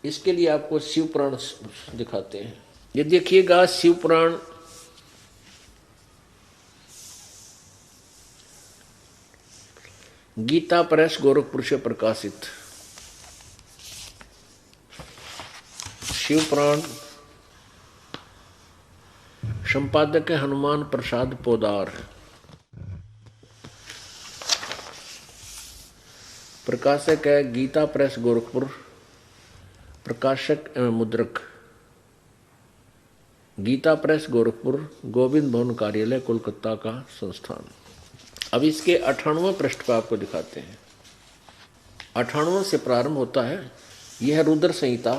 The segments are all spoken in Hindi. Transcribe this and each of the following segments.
इसके लिए आपको शिव पुराण दिखाते हैं। ये देखिएगा शिव पुराण गीता प्रेस गोरखपुर से प्रकाशित शिव पुराण, संपादक है हनुमान प्रसाद पोदार, प्रकाशक है गीता प्रेस गोरखपुर, प्रकाशक एवं मुद्रक गीता प्रेस गोरखपुर, गोविंद भवन कार्यालय कोलकाता का संस्थान। अब इसके 98वें पृष्ठ पर आपको दिखाते हैं। 98 से प्रारंभ होता है। यह है रुद्र संहिता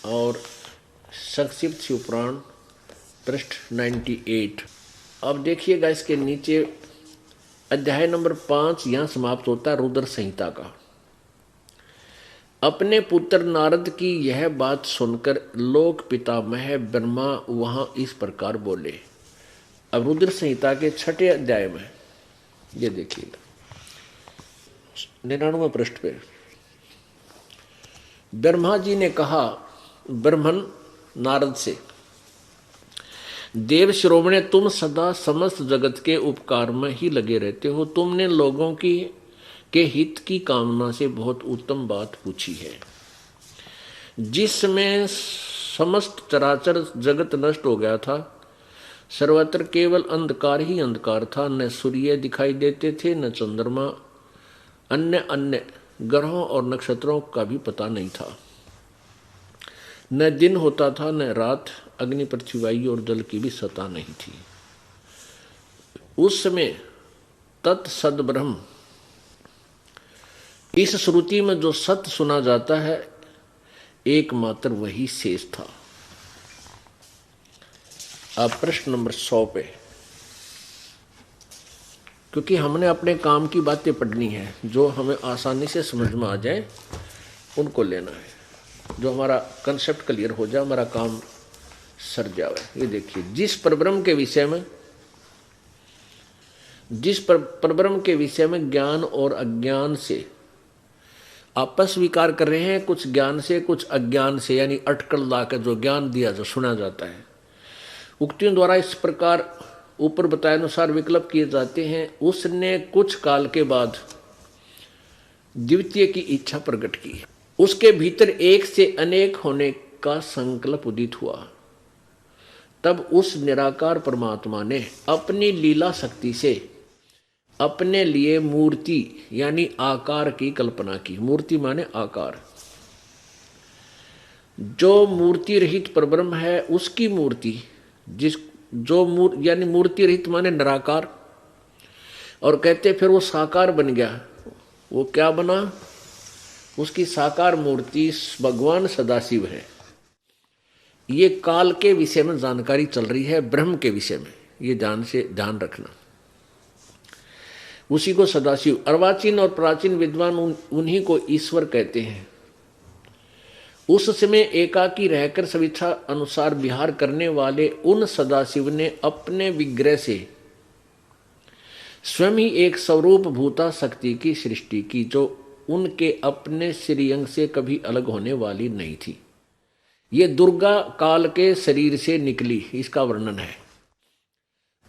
और संक्षिप्त शिव पुराण पृष्ठ 98। अब देखिएगा इसके नीचे अध्याय नंबर 5 यहां समाप्त होता है रुद्र संहिता का। अपने पुत्र नारद की यह बात सुनकर लोक पितामह ब्रह्मा वहां इस प्रकार बोले। अब रुद्र संहिता के 6ठे अध्याय में ये देखिएगा 99वें पृष्ठ पे ब्रह्मा जी ने कहा ब्रह्मन नारद से, देव श्रोमणे, तुम सदा समस्त जगत के उपकार में ही लगे रहते हो। तुमने लोगों के हित की कामना से बहुत उत्तम बात पूछी है। जिसमें समस्त चराचर जगत नष्ट हो गया था, सर्वत्र केवल अंधकार ही अंधकार था। न सूर्य दिखाई देते थे, न चंद्रमा, अन्य ग्रहों और नक्षत्रों का भी पता नहीं था। न दिन होता था न रात, अग्नि पृथ्वी वायु और जल की भी सत्ता नहीं थी। उस समय तत्सद ब्रह्म, इस श्रुति में जो सत्य सुना जाता है एकमात्र वही शेष था। अब प्रश्न नंबर 100 पे, क्योंकि हमने अपने काम की बातें पढ़नी है, जो हमें आसानी से समझ में आ जाए उनको लेना है, जो हमारा कंसेप्ट क्लियर हो जाए, हमारा काम सर जाए। ये देखिए, जिस परब्रह्म के विषय में ज्ञान और अज्ञान से आपस विकार कर रहे हैं, कुछ ज्ञान से कुछ अज्ञान से, यानी अटकल ला कर जो ज्ञान दिया जो सुना जाता है, उक्तियों द्वारा इस प्रकार ऊपर बताए अनुसार विकल्प किए जाते हैं। उसने कुछ काल के बाद द्वितीय की इच्छा प्रकट की। उसके भीतर एक से अनेक होने का संकल्प उदित हुआ। तब उस निराकार परमात्मा ने अपनी लीला शक्ति से अपने लिए मूर्ति यानी आकार की कल्पना की। मूर्ति माने आकार। जो मूर्ति रहित परब्रह्म है उसकी मूर्ति, यानी मूर्ति रहित माने निराकार, और कहते फिर वो साकार बन गया। वो क्या बना? उसकी साकार मूर्ति भगवान सदाशिव है। ये काल के विषय में जानकारी चल रही है, ब्रह्म के विषय में, ये ध्यान रखना। उसी को सदाशिव, अर्वाचीन और प्राचीन विद्वान उन्हीं को ईश्वर कहते हैं। उस समय एकाकी रहकर स्वेच्छा अनुसार विहार करने वाले उन सदाशिव ने अपने विग्रह से स्वयं ही एक स्वरूप भूता शक्ति की सृष्टि की, जो उनके अपने श्रीअंग से कभी अलग होने वाली नहीं थी। ये दुर्गा काल के शरीर से निकली, इसका वर्णन है।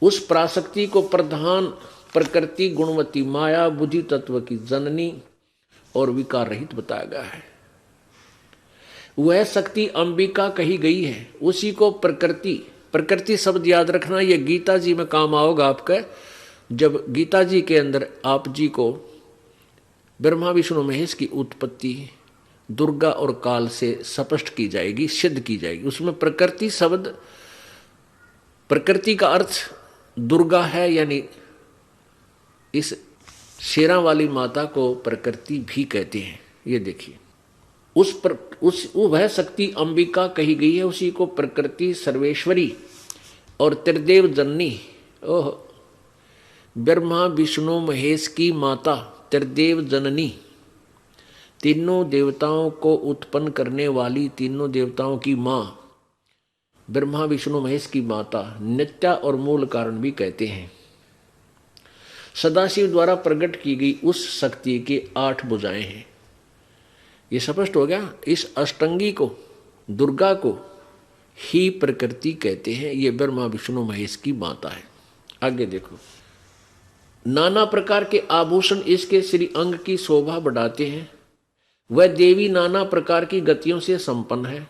उस पराशक्ति को प्रधान प्रकृति गुणवती माया बुद्धि तत्व की जननी और विकार रहित बताया गया है। वह शक्ति अंबिका कही गई है। उसी को प्रकृति शब्द याद रखना, यह गीता जी में काम आओगा आपका। जब गीता जी के अंदर आप जी को ब्रह्मा विष्णु महेश की उत्पत्ति दुर्गा और काल से स्पष्ट की जाएगी, सिद्ध की जाएगी। उसमें प्रकृति शब्द, प्रकृति का अर्थ दुर्गा है, यानी इस शेरा वाली माता को प्रकृति भी कहते हैं। ये देखिए, वह शक्ति अंबिका कही गई है। उसी को प्रकृति सर्वेश्वरी और त्रिदेव जननी, ओह, ब्रह्मा विष्णु महेश की माता त्रिदेव जननी, तीनों देवताओं को उत्पन्न करने वाली, तीनों देवताओं की माँ, ब्रह्मा विष्णु महेश की माता, नित्या और मूल कारण भी कहते हैं। सदाशिव द्वारा प्रकट की गई उस शक्ति के 8 भुजाएं हैं। ये स्पष्ट हो गया। इस अष्टंगी को, दुर्गा को ही प्रकृति कहते हैं। ये ब्रह्मा विष्णु महेश की माता है। आगे देखो, नाना प्रकार के आभूषण इसके श्री अंग की शोभा बढ़ाते हैं। वह देवी नाना प्रकार की गतियों से संपन्न है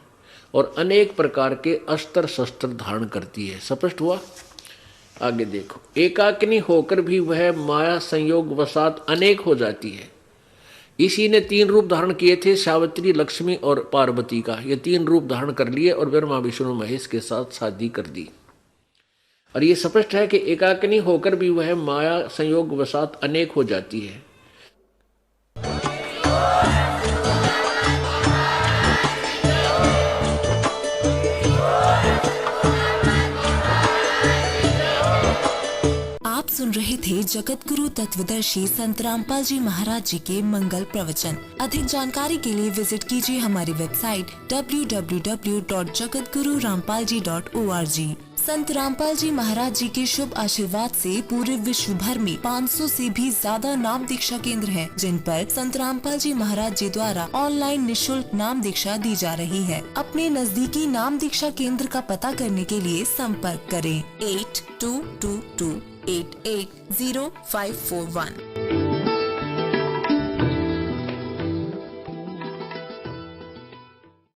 और अनेक प्रकार के अस्त्र शस्त्र धारण करती है। स्पष्ट हुआ। आगे देखो, एकाकिनी होकर भी वह माया संयोग वसात अनेक हो जाती है। इसी ने 3 रूप धारण किए थे, सावित्री, लक्ष्मी और पार्वती का। ये 3 रूप धारण कर लिए और ब्रह्मा विष्णु महेश के साथ शादी कर दी। और ये स्पष्ट है कि एकाकिनी होकर भी वह माया संयोग वसात अनेक हो जाती है। आप सुन रहे थे जगत गुरु तत्वदर्शी संत रामपाल जी महाराज जी के मंगल प्रवचन। अधिक जानकारी के लिए विजिट कीजिए हमारी वेबसाइट www.jagatgururampalji.org। संत रामपाल जी महाराज जी के शुभ आशीर्वाद से पूरे विश्व भर में 500 से भी ज्यादा नाम दीक्षा केंद्र हैं, जिन पर संत रामपाल जी महाराज जी द्वारा ऑनलाइन निशुल्क नाम दीक्षा दी जा रही है। अपने नजदीकी नाम दीक्षा केंद्र का पता करने के लिए संपर्क करें 8222880541।